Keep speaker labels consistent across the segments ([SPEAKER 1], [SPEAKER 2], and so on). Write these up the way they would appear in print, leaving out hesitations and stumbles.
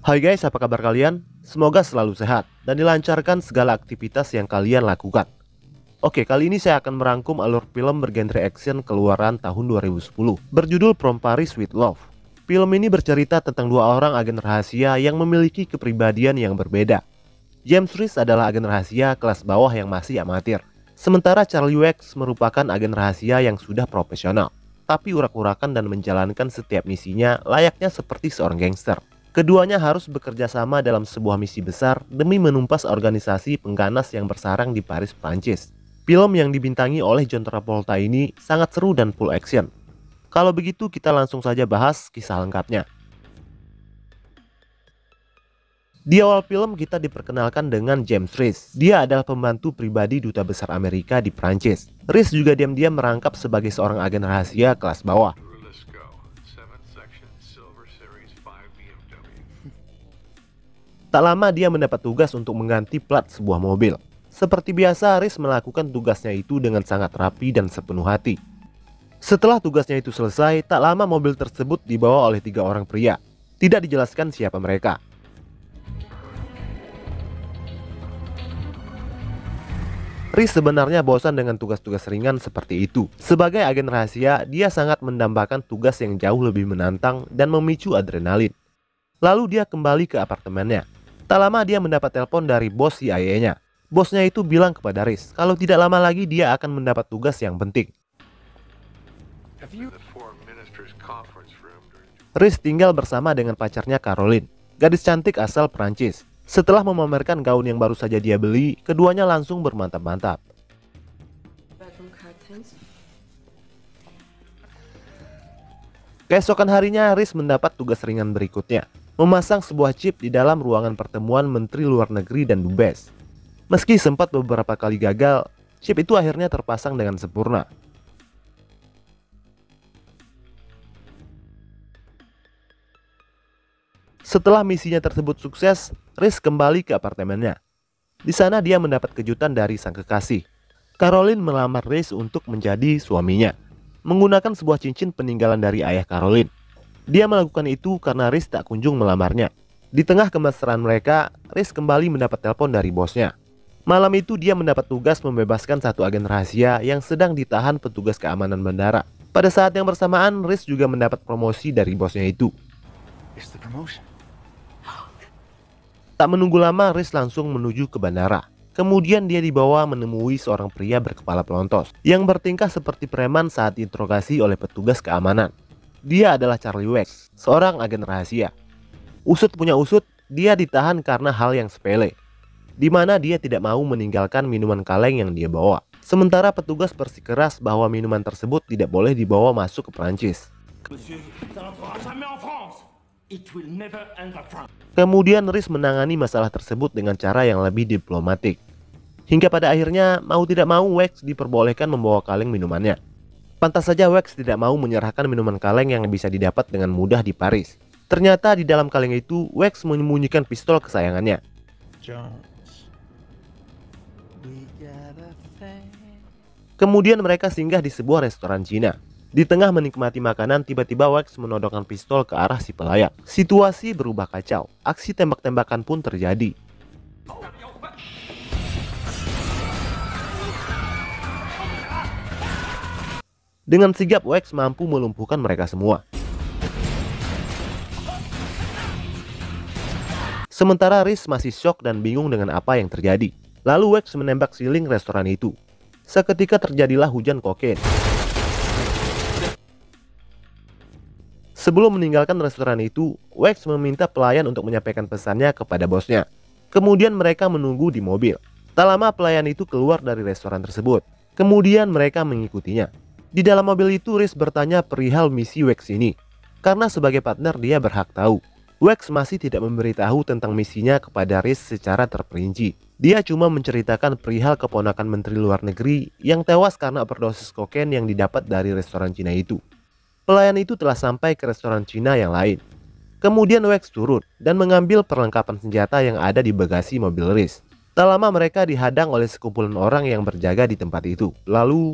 [SPEAKER 1] Hai guys, apa kabar kalian? Semoga selalu sehat dan dilancarkan segala aktivitas yang kalian lakukan. Oke, kali ini saya akan merangkum alur film bergenre action keluaran tahun 2010 berjudul From Paris with Love. Film ini bercerita tentang dua orang agen rahasia yang memiliki kepribadian yang berbeda. James Reese adalah agen rahasia kelas bawah yang masih amatir, sementara Charlie Wex merupakan agen rahasia yang sudah profesional, tapi urak-urakan dan menjalankan setiap misinya layaknya seperti seorang gangster. Keduanya harus bekerja sama dalam sebuah misi besar demi menumpas organisasi pengganas yang bersarang di Paris, Prancis. Film yang dibintangi oleh John Travolta ini sangat seru dan full action. Kalau begitu kita langsung saja bahas kisah lengkapnya. Di awal film kita diperkenalkan dengan James Reese. Dia adalah pembantu pribadi duta besar Amerika di Prancis. Reese juga diam-diam merangkap sebagai seorang agen rahasia kelas bawah. Tak lama dia mendapat tugas untuk mengganti plat sebuah mobil. Seperti biasa, Reese melakukan tugasnya itu dengan sangat rapi dan sepenuh hati. Setelah tugasnya itu selesai, tak lama mobil tersebut dibawa oleh 3 orang pria. Tidak dijelaskan siapa mereka. Reese sebenarnya bosan dengan tugas-tugas ringan seperti itu. Sebagai agen rahasia, dia sangat mendambakan tugas yang jauh lebih menantang dan memicu adrenalin. Lalu dia kembali ke apartemennya. Tak lama dia mendapat telepon dari bos CIA-nya. Bosnya itu bilang kepada Reese kalau tidak lama lagi dia akan mendapat tugas yang penting. Reese tinggal bersama dengan pacarnya Caroline, gadis cantik asal Prancis. Setelah memamerkan gaun yang baru saja dia beli, keduanya langsung bermantap-mantap. Keesokan harinya Reese mendapat tugas ringan berikutnya. Memasang sebuah chip di dalam ruangan pertemuan Menteri Luar Negeri dan Dubes. Meski sempat beberapa kali gagal, chip itu akhirnya terpasang dengan sempurna. Setelah misinya tersebut sukses, Reese kembali ke apartemennya. Di sana dia mendapat kejutan dari sang kekasih. Caroline melamar Reese untuk menjadi suaminya, menggunakan sebuah cincin peninggalan dari ayah Caroline. Dia melakukan itu karena Reese tak kunjung melamarnya. Di tengah kemesraan mereka, Reese kembali mendapat telepon dari bosnya. Malam itu dia mendapat tugas membebaskan satu agen rahasia yang sedang ditahan petugas keamanan bandara. Pada saat yang bersamaan, Reese juga mendapat promosi dari bosnya itu. Tak menunggu lama, Reese langsung menuju ke bandara. Kemudian dia dibawa menemui seorang pria berkepala pelontos yang bertingkah seperti preman saat diinterogasi oleh petugas keamanan. Dia adalah Charlie Wex, seorang agen rahasia. Usut punya usut, dia ditahan karena hal yang sepele, di mana dia tidak mau meninggalkan minuman kaleng yang dia bawa. Sementara petugas bersikeras bahwa minuman tersebut tidak boleh dibawa masuk ke Prancis. Kemudian Reese menangani masalah tersebut dengan cara yang lebih diplomatik. Hingga pada akhirnya, mau tidak mau Wex diperbolehkan membawa kaleng minumannya. Pantas saja Wex tidak mau menyerahkan minuman kaleng yang bisa didapat dengan mudah di Paris. Ternyata di dalam kaleng itu, Wex menyembunyikan pistol kesayangannya. Kemudian mereka singgah di sebuah restoran Cina. Di tengah menikmati makanan, tiba-tiba Wex menodongkan pistol ke arah si pelayan. Situasi berubah kacau. Aksi tembak-tembakan pun terjadi. Dengan sigap, Wex mampu melumpuhkan mereka semua. Sementara Reese masih syok dan bingung dengan apa yang terjadi. Lalu Wex menembak siling restoran itu. Seketika terjadilah hujan kokain. Sebelum meninggalkan restoran itu, Wex meminta pelayan untuk menyampaikan pesannya kepada bosnya. Kemudian mereka menunggu di mobil. Tak lama pelayan itu keluar dari restoran tersebut. Kemudian mereka mengikutinya. Di dalam mobil itu Reese bertanya perihal misi Wex ini. Karena sebagai partner dia berhak tahu. Wex masih tidak memberitahu tentang misinya kepada Reese secara terperinci. Dia cuma menceritakan perihal keponakan Menteri Luar Negeri yang tewas karena overdosis kokain yang didapat dari restoran Cina itu. Pelayan itu telah sampai ke restoran Cina yang lain. Kemudian Wex turun dan mengambil perlengkapan senjata yang ada di bagasi mobil Reese. Tak lama mereka dihadang oleh sekumpulan orang yang berjaga di tempat itu. Lalu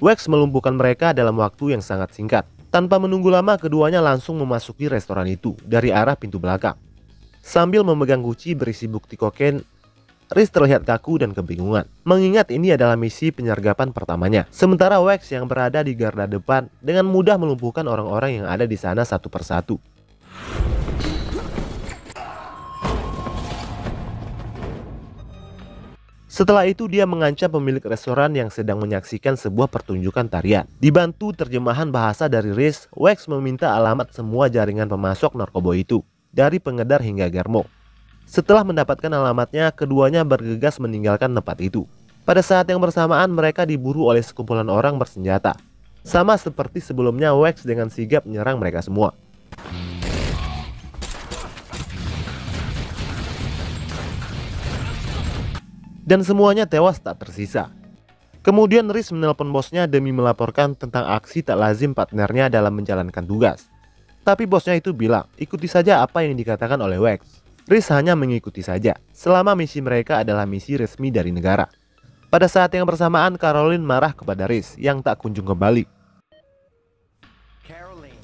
[SPEAKER 1] Wax melumpuhkan mereka dalam waktu yang sangat singkat. Tanpa menunggu lama, keduanya langsung memasuki restoran itu dari arah pintu belakang. Sambil memegang guci berisi bukti kokain, Riz terlihat kaku dan kebingungan, mengingat ini adalah misi penyergapan pertamanya. Sementara Wax yang berada di garda depan dengan mudah melumpuhkan orang-orang yang ada di sana satu persatu. Setelah itu dia mengancam pemilik restoran yang sedang menyaksikan sebuah pertunjukan tarian. Dibantu terjemahan bahasa dari Riz, Wax meminta alamat semua jaringan pemasok narkoba itu, dari pengedar hingga germo. Setelah mendapatkan alamatnya, keduanya bergegas meninggalkan tempat itu. Pada saat yang bersamaan, mereka diburu oleh sekumpulan orang bersenjata. Sama seperti sebelumnya, Wax dengan sigap menyerang mereka semua. Dan semuanya tewas tak tersisa. Kemudian Riz menelpon bosnya demi melaporkan tentang aksi tak lazim partnernya dalam menjalankan tugas. Tapi bosnya itu bilang, ikuti saja apa yang dikatakan oleh Wax. Riz hanya mengikuti saja, selama misi mereka adalah misi resmi dari negara. Pada saat yang bersamaan, Caroline marah kepada Riz yang tak kunjung kembali.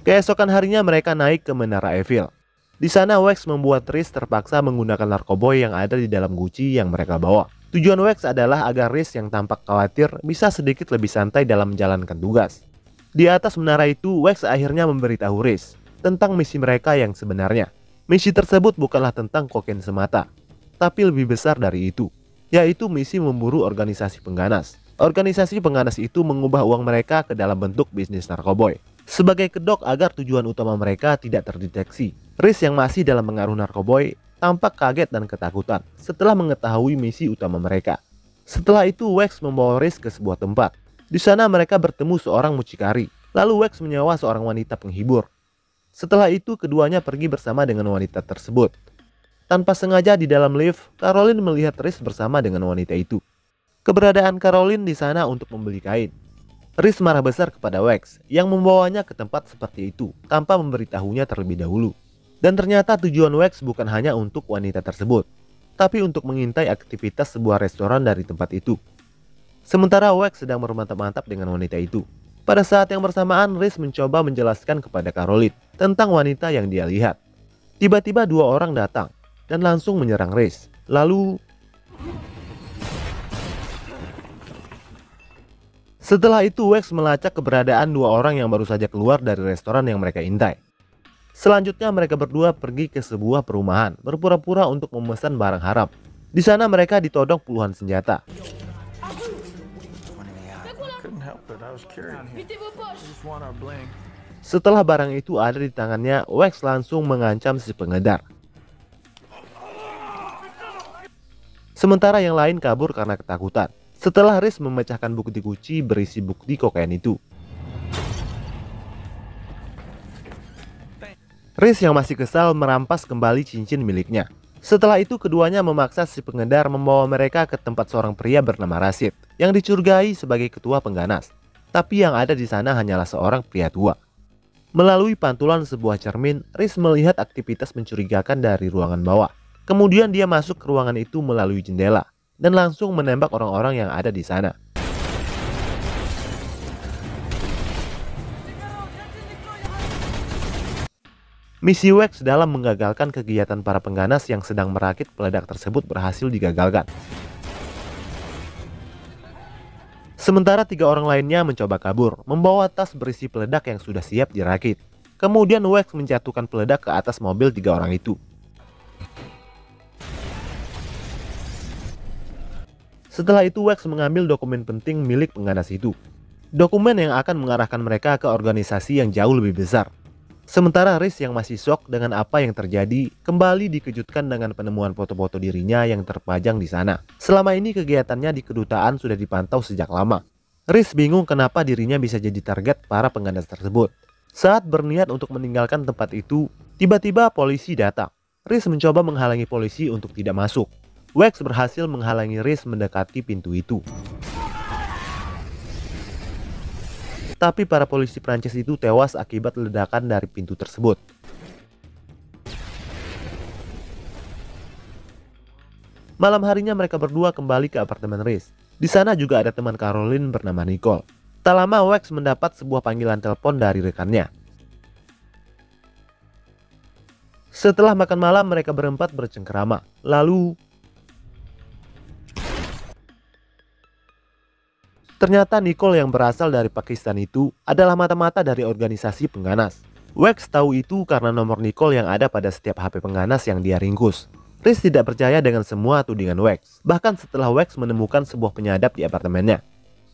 [SPEAKER 1] Keesokan harinya mereka naik ke Menara Eiffel. Di sana Wax membuat Riz terpaksa menggunakan narkoboy yang ada di dalam guci yang mereka bawa. Tujuan Wax adalah agar Riz yang tampak khawatir bisa sedikit lebih santai dalam menjalankan tugas. Di atas menara itu, Wax akhirnya memberitahu Riz tentang misi mereka yang sebenarnya. Misi tersebut bukanlah tentang kokain semata, tapi lebih besar dari itu, yaitu misi memburu organisasi pengganas. Organisasi pengganas itu mengubah uang mereka ke dalam bentuk bisnis narkoboy, sebagai kedok agar tujuan utama mereka tidak terdeteksi. Riz yang masih dalam pengaruh narkoboy tampak kaget dan ketakutan setelah mengetahui misi utama mereka. Setelah itu Wax membawa Riz ke sebuah tempat. Di sana mereka bertemu seorang mucikari, lalu Wax menyewa seorang wanita penghibur. Setelah itu keduanya pergi bersama dengan wanita tersebut. Tanpa sengaja di dalam lift, Caroline melihat Riz bersama dengan wanita itu. Keberadaan Caroline di sana untuk membeli kain. Riz marah besar kepada Wax yang membawanya ke tempat seperti itu tanpa memberitahunya terlebih dahulu. Dan ternyata tujuan Wax bukan hanya untuk wanita tersebut, tapi untuk mengintai aktivitas sebuah restoran dari tempat itu. Sementara Wax sedang bermantap-mantap dengan wanita itu. Pada saat yang bersamaan, Riz mencoba menjelaskan kepada Caroline tentang wanita yang dia lihat. Tiba-tiba dua orang datang dan langsung menyerang Riz. Lalu setelah itu Wax melacak keberadaan dua orang yang baru saja keluar dari restoran yang mereka intai. Selanjutnya mereka berdua pergi ke sebuah perumahan berpura-pura untuk memesan barang haram. Di sana mereka ditodong puluhan senjata. Setelah barang itu ada di tangannya, Wax langsung mengancam si pengedar. Sementara yang lain kabur karena ketakutan. Setelah Riz memecahkan bukti kunci berisi bukti kokain itu. Riz yang masih kesal merampas kembali cincin miliknya. Setelah itu keduanya memaksa si pengedar membawa mereka ke tempat seorang pria bernama Rashid yang dicurigai sebagai ketua pengganas. Tapi yang ada di sana hanyalah seorang pria tua. Melalui pantulan sebuah cermin, Riz melihat aktivitas mencurigakan dari ruangan bawah. Kemudian dia masuk ke ruangan itu melalui jendela dan langsung menembak orang-orang yang ada di sana. Misi Wax dalam menggagalkan kegiatan para pengganas yang sedang merakit peledak tersebut berhasil digagalkan. Sementara tiga orang lainnya mencoba kabur, membawa tas berisi peledak yang sudah siap dirakit. Kemudian Wax menjatuhkan peledak ke atas mobil tiga orang itu. Setelah itu Wax mengambil dokumen penting milik pengganas itu. Dokumen yang akan mengarahkan mereka ke organisasi yang jauh lebih besar. Sementara Riz yang masih shock dengan apa yang terjadi, kembali dikejutkan dengan penemuan foto-foto dirinya yang terpajang di sana. Selama ini kegiatannya di kedutaan sudah dipantau sejak lama. Riz bingung kenapa dirinya bisa jadi target para pengganas tersebut. Saat berniat untuk meninggalkan tempat itu, tiba-tiba polisi datang. Riz mencoba menghalangi polisi untuk tidak masuk. Wax berhasil menghalangi Riz mendekati pintu itu. Tapi para polisi Prancis itu tewas akibat ledakan dari pintu tersebut. Malam harinya mereka berdua kembali ke apartemen Riz. Di sana juga ada teman Caroline bernama Nicole. Tak lama Wax mendapat sebuah panggilan telepon dari rekannya. Setelah makan malam, mereka berempat bercengkerama. Lalu ternyata Nicole yang berasal dari Pakistan itu adalah mata-mata dari organisasi pengganas. Wax tahu itu karena nomor Nicole yang ada pada setiap HP pengganas yang dia ringkus. Riz tidak percaya dengan semua tudingan Wax. Bahkan setelah Wax menemukan sebuah penyadap di apartemennya,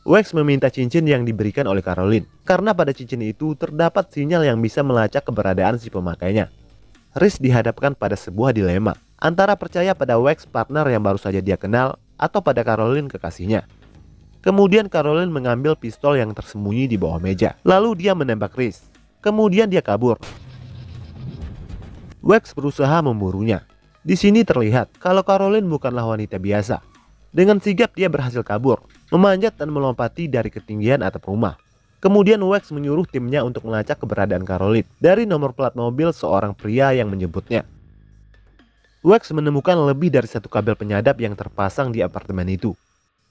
[SPEAKER 1] Wax meminta cincin yang diberikan oleh Caroline. Karena pada cincin itu terdapat sinyal yang bisa melacak keberadaan si pemakainya. Riz dihadapkan pada sebuah dilema antara percaya pada Wax, partner yang baru saja dia kenal, atau pada Caroline, kekasihnya. Kemudian Caroline mengambil pistol yang tersembunyi di bawah meja. Lalu dia menembak Riz. Kemudian dia kabur. Wax berusaha memburunya. Di sini terlihat kalau Caroline bukanlah wanita biasa. Dengan sigap dia berhasil kabur, memanjat dan melompati dari ketinggian atap rumah. Kemudian Wax menyuruh timnya untuk melacak keberadaan Caroline dari nomor plat mobil seorang pria yang menyebutnya. Wax menemukan lebih dari satu kabel penyadap yang terpasang di apartemen itu.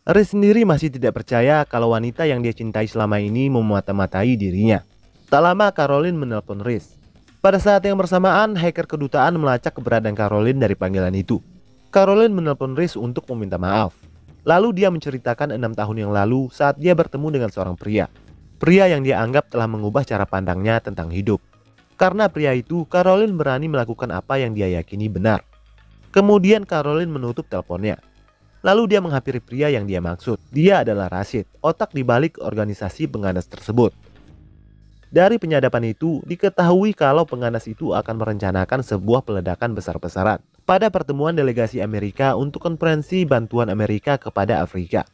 [SPEAKER 1] Riz sendiri masih tidak percaya kalau wanita yang dia cintai selama ini memata-matai dirinya. Tak lama Caroline menelpon Riz. Pada saat yang bersamaan, hacker kedutaan melacak keberadaan Caroline dari panggilan itu. Caroline menelpon Riz untuk meminta maaf. Lalu dia menceritakan 6 tahun yang lalu saat dia bertemu dengan seorang pria. Pria yang dia anggap telah mengubah cara pandangnya tentang hidup. Karena pria itu, Caroline berani melakukan apa yang dia yakini benar. Kemudian Caroline menutup teleponnya. Lalu dia menghampiri pria yang dia maksud. Dia adalah Rashid, otak di balik organisasi pengganas tersebut. Dari penyadapan itu, diketahui kalau pengganas itu akan merencanakan sebuah peledakan besar-besaran pada pertemuan delegasi Amerika untuk konferensi bantuan Amerika kepada Afrika.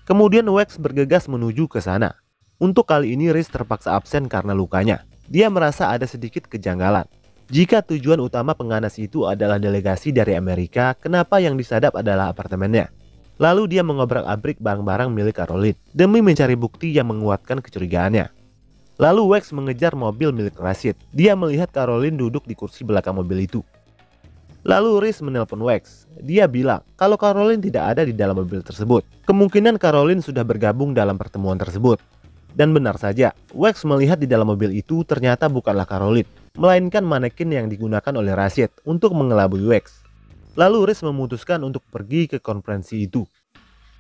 [SPEAKER 1] Kemudian Wax bergegas menuju ke sana. Untuk kali ini Riz terpaksa absen karena lukanya. Dia merasa ada sedikit kejanggalan. Jika tujuan utama pengganas itu adalah delegasi dari Amerika, kenapa yang disadap adalah apartemennya? Lalu dia mengobrak-abrik barang-barang milik Caroline demi mencari bukti yang menguatkan kecurigaannya. Lalu Wax mengejar mobil milik Rashid. Dia melihat Caroline duduk di kursi belakang mobil itu. Lalu Riz menelpon Wax. Dia bilang kalau Caroline tidak ada di dalam mobil tersebut. Kemungkinan Caroline sudah bergabung dalam pertemuan tersebut. Dan benar saja, Wax melihat di dalam mobil itu ternyata bukanlah Caroline, melainkan manekin yang digunakan oleh Rashid untuk mengelabui Wax. Lalu Riz memutuskan untuk pergi ke konferensi itu.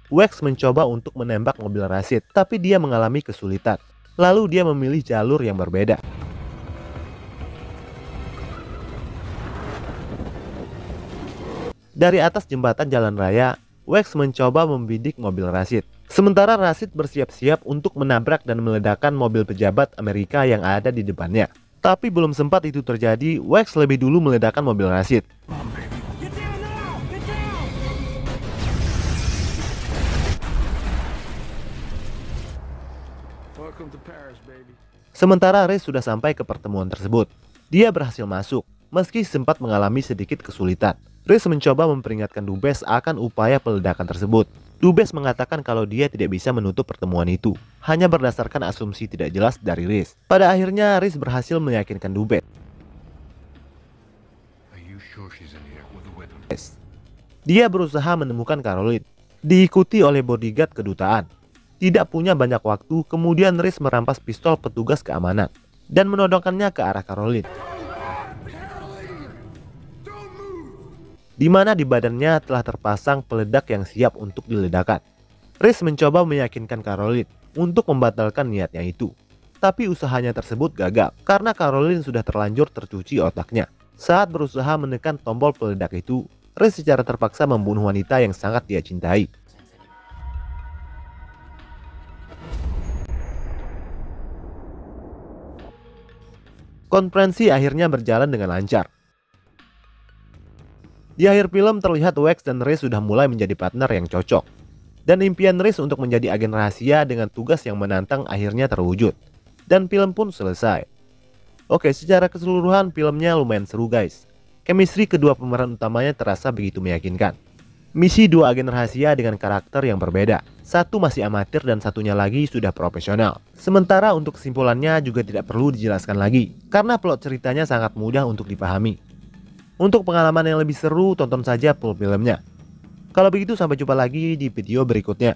[SPEAKER 1] Wax mencoba untuk menembak mobil Rashid, tapi dia mengalami kesulitan. Lalu dia memilih jalur yang berbeda. Dari atas jembatan jalan raya, Wax mencoba membidik mobil Rashid. Sementara Rashid bersiap-siap untuk menabrak dan meledakkan mobil pejabat Amerika yang ada di depannya. Tapi belum sempat itu terjadi, Wax lebih dulu meledakkan mobil Rashid. Sementara Riz sudah sampai ke pertemuan tersebut. Dia berhasil masuk, meski sempat mengalami sedikit kesulitan. Riz mencoba memperingatkan Dubes akan upaya peledakan tersebut. Dubes mengatakan kalau dia tidak bisa menutup pertemuan itu, hanya berdasarkan asumsi tidak jelas dari Riz. Pada akhirnya Riz berhasil meyakinkan Dubes. Dia berusaha menemukan Caroline, diikuti oleh bodyguard kedutaan. Tidak punya banyak waktu, kemudian Riz merampas pistol petugas keamanan dan menodongkannya ke arah Caroline, di mana di badannya telah terpasang peledak yang siap untuk diledakkan. Riz mencoba meyakinkan Caroline untuk membatalkan niatnya itu, tapi usahanya tersebut gagal karena Caroline sudah terlanjur tercuci otaknya. Saat berusaha menekan tombol peledak itu, Riz secara terpaksa membunuh wanita yang sangat dia cintai. Konferensi akhirnya berjalan dengan lancar. Di akhir film terlihat Wax dan Riz sudah mulai menjadi partner yang cocok. Dan impian Riz untuk menjadi agen rahasia dengan tugas yang menantang akhirnya terwujud. Dan film pun selesai. Oke, secara keseluruhan filmnya lumayan seru guys. Chemistry kedua pemeran utamanya terasa begitu meyakinkan. Misi dua agen rahasia dengan karakter yang berbeda. Satu masih amatir dan satunya lagi sudah profesional. Sementara untuk kesimpulannya juga tidak perlu dijelaskan lagi, karena plot ceritanya sangat mudah untuk dipahami. Untuk pengalaman yang lebih seru, tonton saja full filmnya. Kalau begitu sampai jumpa lagi di video berikutnya.